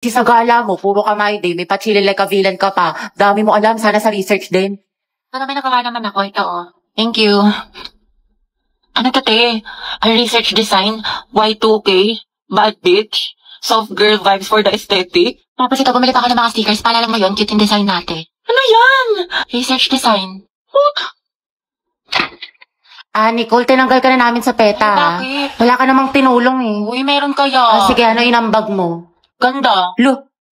Si sa gala mo, puro ka day, may pachili like a villain ka pa. Dami mo alam, sana sa research din. Ano may nagawa naman ako? Ito Thank you. Ano to, te? A research design, Y2K, bad bitch, soft girl vibes for the aesthetic. Tapos ito, bumili pa ako ng mga stickers. Paalala mo yun, cute yung design natin. Ano yan? Research design. Nicole, tinanggal ka na namin sa PETA. Bakit? Wala ka namang tinulong eh. Uy, meron kaya. Sige, ano inambag mo? Ganda.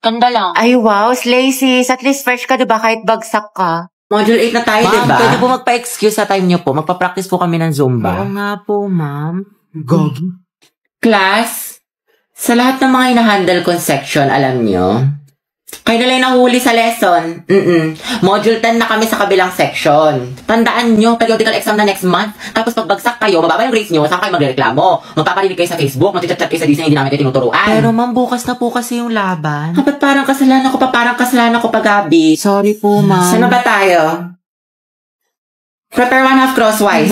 Ganda lang. Ay wow, slay sis. At least fresh ka diba kahit bagsak ka? Module 8 na tayo, Ma'am, diba? pwede po magpa-excuse sa time niyo po. Magpa-practice po kami ng Zumba. Oo nga po, ma'am. Gogi. Class, sa lahat ng mga inahandle kong section, alam nyo, kayo na lang nahuli sa lesson. Module 10 na kami sa kabilang section. Tandaan nyo, periodical exam na next month. Tapos pagbagsak kayo, mababa yung grades nyo, saan kayo magreklamo? Magpaparinig kayo sa Facebook, magchat-chat kayo sa Disney, hindi namin kayo tinuturuan. Pero ma'am, bukas na po kasi yung laban. Ba't parang kasalanan ko pa, Gabi? Sorry po, ma'am. Saan na ba tayo? Prepare one half crosswise.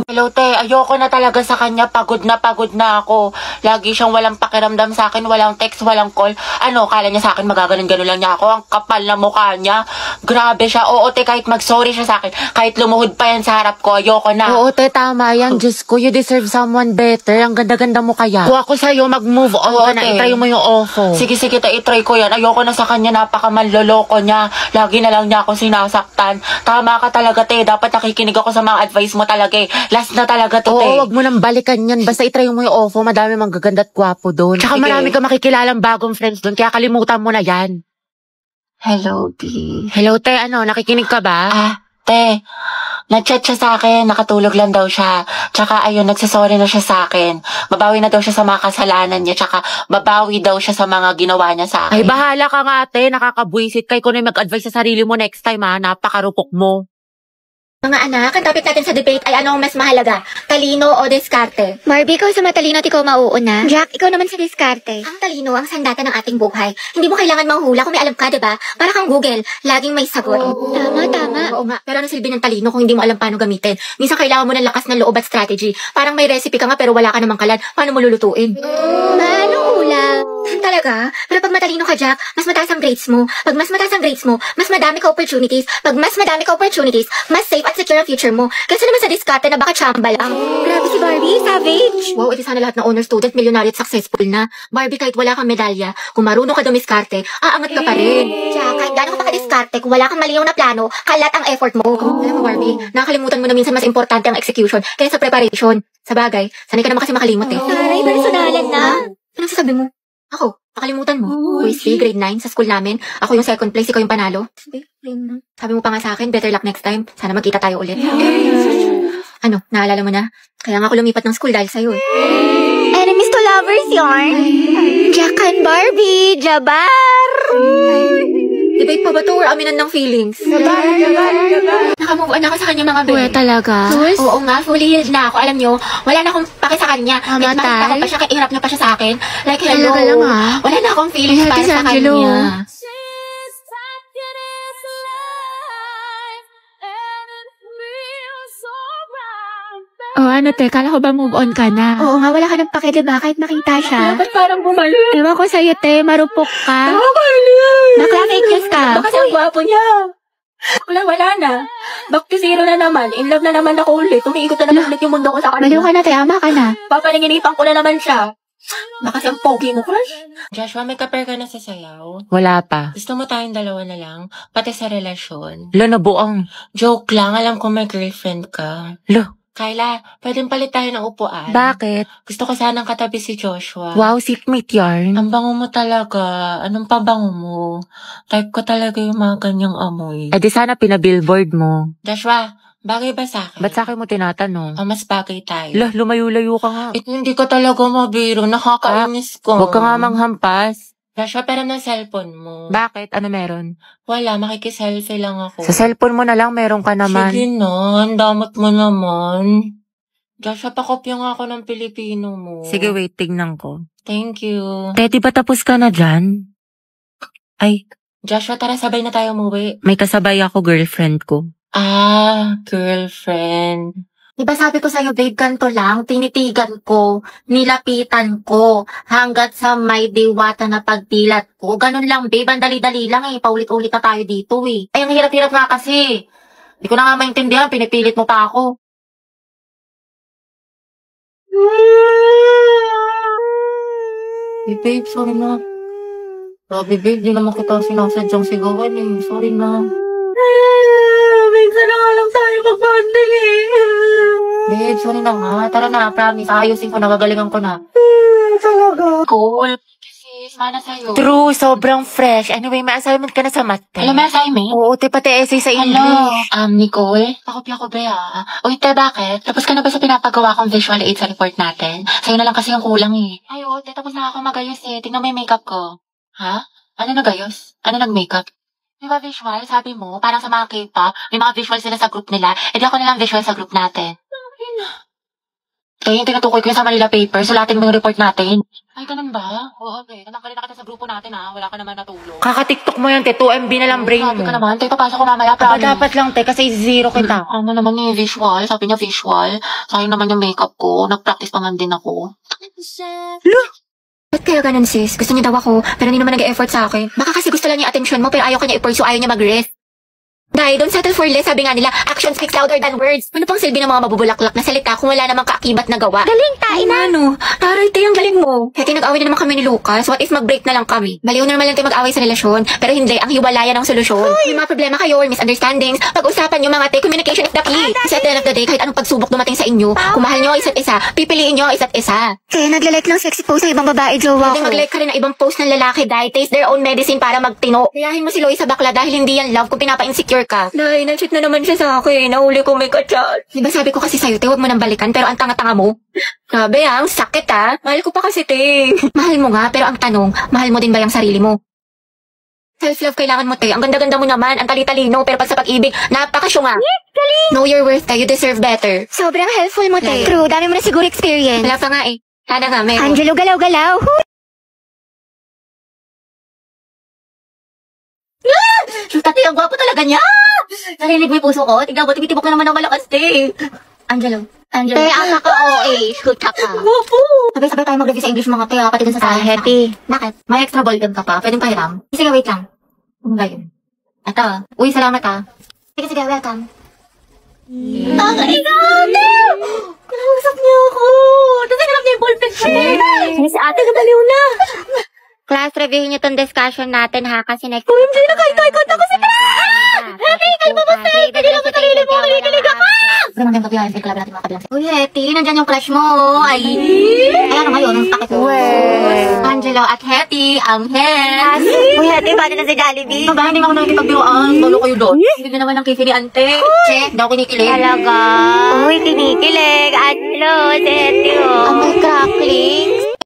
Hello, te. Ayoko na talaga sa kanya. Pagod na ako. Lagi siyang walang pakiramdam sa akin. Walang text, walang call. Ano, kala niya sa akin magaganon-ganon lang niya ako. Ang kapal na mukha niya. Grabe siya. Oo, te, kahit mag-sorry siya sa akin. Kahit lumuhod pa yan sa harap ko, ayoko na. Oo, te, tama yan. Diyos ko, you deserve someone better. Ang ganda-ganda mo kaya. Kung ako sa'yo, mag-move on ka na. Itry mo yung ofo. Sige, te, itry ko yan. Ayoko na sa kanya. Napakamanloloko niya. Lagi na lang niya ako sinasaktan. Tama ka talaga, te. Dapat nakikinig ako sa mga advice mo talaga eh. Last na talaga to, te. Oo, wag mo nang balikan yan. Basta itry mo yung ofo. Madami mang gaganda at gwapo doon. Tsaka marami ka makikilalang bagong friends doon. Kaya kalimutan mo na yan. Hello, D. Hello, te. Ano, nakikinig ka ba? Te, nag-chat siya sa akin, nakatulog lang daw siya. Tsaka ayun, nagsasorry na siya sa akin. Babawi na daw siya sa mga kasalanan niya, tsaka babawi daw siya sa mga ginawa niya sa akin. Ay, bahala ka nga, te. Nakakabwisit. Kay ko na mag-advise sa sarili mo next time, ha. Napakarupok mo. Mga anak, ang topic natin sa debate ay ano ang mas mahalaga, talino o diskarte? Barbie, ikaw sa matalino at ikaw mauuna. Jack, ikaw naman sa diskarte. Ang talino ang sandata ng ating buhay. Hindi mo kailangan manghula kung may alam ka, diba? Para kang Google, laging may sagot. Tama. Oo nga, pero ano silbi ng talino kung hindi mo alam paano gamitin? Minsan kailangan mo ng lakas ng loob at strategy. Parang may recipe ka nga pero wala ka namang kalan. Paano mo lulutuin? Paano ulam? Talaga? Pero pag matalino ka, Jack, mas mataas ang grades mo. Pag mas mataas ang grades mo, mas madami ka opportunities. Pag mas madami ka opportunities, mas safe at secure ang future mo. Kasi naman sa diskarte na baka chamba lang. Grabe si Barbie, savage. Wow, edi sana lahat ng honor student, millionaire at successful na. Barbie, kahit wala kang medalya, kung marunong ka dumiskarte, aangat ka pa rin. Jack, kahit gano'n ka pa ka-diskarte, kung wala kang maliyaw na plano, kalat ang effort mo. Alam mo, Barbie, nakakalimutan mo na minsan mas importante ang execution kaysa preparation. Sa bagay, sanay ka naman kasi makalimot eh. Taray, personalan na. Anong sasabi mo? Ako, nakalimutan mo. Quiz B, grade 9 sa school namin. Ako yung second place, ikaw yung panalo. Sabi mo pa nga sa akin, better luck next time. Sana magkita tayo ulit. Ano, naalala mo na? Kaya nga ako lumipat ng school dahil sa'yo eh. Enemies to lovers yarn. Jack and Barbie, Jabar. Debate pa ba to or aminan ng feelings? Nakamove on ako sa kanya mga Uwe, talaga? Oo nga, fully healed na ako. Alam nyo, wala na akong pake sa kanya. Kahit makita ko pa siya, kahit iharap niya pa siya sa akin. Like, hello. Talaga lang, ha? Wala na akong feelings para sa kanya. Oh, ano, te? Kala ko ba move on ka na? Oo nga, wala ka ng pake, diba? Kahit makita siya. Ba't parang bumalik? Ewan ko sa'yo, te. Marupok ka. Bakla fake news ka. Baka sa gwapo niya. Wala na. Back to zero na naman. In love na naman ako ulit. Umiikot na naman ulit yung mundo ko sa kanya. Baliw ka na, te. Ama ka na. Papaninginipan ko na naman siya. Baka siyang pogi mo, crush. Joshua, may kaper ka na sa sayaw? Wala pa. Gusto mo tayong dalawa na lang? Pati sa relasyon? Lo, nabuang. Joke lang, alam ko may girlfriend ka. Lo. Kyla, pwedeng palit tayo ng upuan. Bakit? Gusto ko sanang katabi si Joshua. Wow, seatmate yarn. Ang bango mo talaga. Anong pabango mo? Type ko talaga yung mga ganyang amoy. Eh di sana pinabillboard mo. Joshua, bagay ba sa akin? Ba't sa akin mo tinatanong? Mas bagay tayo. Lo, lumayo-layo ka nga. Hindi ko talaga mabiro. Nakakainis ko. Huwag ka nga manghampas. Joshua, pero ng cellphone mo. Bakit? Ano meron? Wala, makikiselfie lang ako. Sa cellphone mo na lang, meron ka naman. Sige na, ang damot mo naman. Joshua, pakopya nga ako ng Pilipino mo. Sige, wait, tignan ko. Thank you. Te, di ba tapos ka na dyan? Ay, Joshua, tara sabay na tayo umuwi. may kasabay ako, girlfriend ko. Girlfriend. Diba sabi ko sa'yo, babe, ganito lang, tinitigan ko, nilapitan ko, hanggat sa may diwata na pagdilat ko. Ganun lang, babe, ang dali-dali lang eh, paulit-ulit na tayo dito eh. Ay, ang hirap-hirap nga kasi. Hindi ko na nga maintindihan, pinipilit mo pa ako. Babe, sorry na. Grabe, babe, di naman kita sinasadyang sigawan eh. Sorry na. Minsan na nga lang tayo mag-bonding eh. Babe, sorry na nga. Tara na, promise. Ayusin ko na, gagalingan ko na. Cool. Sis, mana sa'yo. True, sobrang fresh. Anyway, may assignment ka na sa math. Alam mo yung assignment? Oo, te, pati essay sa Hello, English. Nicole? Pakopya ko ba Uy, te, bakit? Tapos ka na ba sa pinapagawa kong visual aid sa report natin? Sa'yo na lang kasi yung kulang eh. Ay, te, tapos na ako magayos eh. Tingnan mo yung makeup ko. Ha? Ano nagayos? Ano nag-makeup? Di ba visual? Sabi mo, parang sa mga K-pop, may mga visual sila sa group nila. E di ako na lang visual sa group natin. Kaya yung tinutukoy ko yung sa Manila paper, sulatin mo yung report natin. Ay, ganun ba? Oo, okay. Natanggalin na kita sa grupo natin Wala ka naman natulong. Kaka-tiktok mo yun, te. 2 MB na lang brain Sabi mo. ka naman, tayo papasok ko mamaya. Aba, promise. dapat lang, te, kasi zero kita. Ano naman yung visual? Sabi niya visual. Sayang naman yung makeup ko. Nag-practice pa man din ako. Ba't kaya ganun sis? Gusto niya daw ako, pero hindi naman nag-e-effort sa akin. Baka kasi gusto lang niya attention mo, pero ayaw ka niya i-pursue, ayaw niya mag-rest. Dahil don't settle for less, sabi nga nila, action speaks louder than words. Ano pang silbi ng mga mabubulaklak na salita kung wala namang kaakibat na gawa? Galing, tain na. Ano? Taray, te, ang galing mo. Kaya nag-away na naman kami ni Lucas. What if mag-break na lang kami? Baliw na naman lang tayo mag-away sa relasyon. Pero hindi, ang hiwalayan ang solusyon. May mga problema kayo or misunderstandings. Pag-usapan nyo mga te, communication is the key. Kasi at the end of the day, kahit anong pagsubok dumating sa inyo, kung mahal nyo ang isa't isa, pipiliin nyo ang isa't isa. Kaya naglalike ng sexy post ng ibang babae, jowa Pwede ko. mag-like ka rin ng ibang post ng lalaki dahil taste their own medicine para magtino. Kayahin mo si Lois sa bakla dahil hindi yan love kung pinapa-insecure ka. Dahil nag-cheat na naman siya sa akin. Nahuli ko may kachat. Diba sabi ko kasi sa'yo, te, huwag mo nang balikan pero ang tanga-tanga mo. Grabe ang sakit Mahal ko pa kasi, te. Mahal mo nga, pero ang tanong, mahal mo din ba yung sarili mo? Self-love kailangan mo, te. Ang ganda-ganda mo naman, ang tali-talino, pero pag sa pag-ibig, napakasyunga. Know your worth, te. You deserve better. Sobrang helpful mo, te. True, dami mo na siguro experience. Wala pa nga eh. Sana nga, meron. Angelo, galaw-galaw. Tati, ang gwapo talaga niya! Narinig mo yung puso ko? Tignan mo, tumitibok na naman ng malakas, te. Angelo. Te, ang naka-OA. Shoot ka pa. Gwapo! Sabay-sabay tayo mag-review sa English mga te, pati dun sa science. Happy. Bakit? May extra ball gun ka pa. Pwedeng pahiram. Sige, wait lang. Ano ba yun? Ito. Uy, salamat Sige, welcome. Ang ikaw! Kinausap niyo ako! Tapos naganap niya yung ballpen ko. Si ate, nabaliw na. Class, review niyo tong discussion natin ha, kasi next... OMG, nakahintay-kanta ko si Happy, kalma mo, Steph! Hindi lang mo sarili mo, kinikilig ako! Pero magandang gabi, ay club natin mga kabilang. Uy, Hetty, nandyan yung crush mo. Ay, ayan ngayon, ang sakit ko. Angelo at Hetty, ang het. Uy, ate, paano na si Jollibee? Ba, hindi nga ako nakikipagbiwaan. Balo kayo doon. Hindi na naman ang kifili, ante. Che, hindi ako kinikilig. Talaga? Uy, kinikilig. Angelo,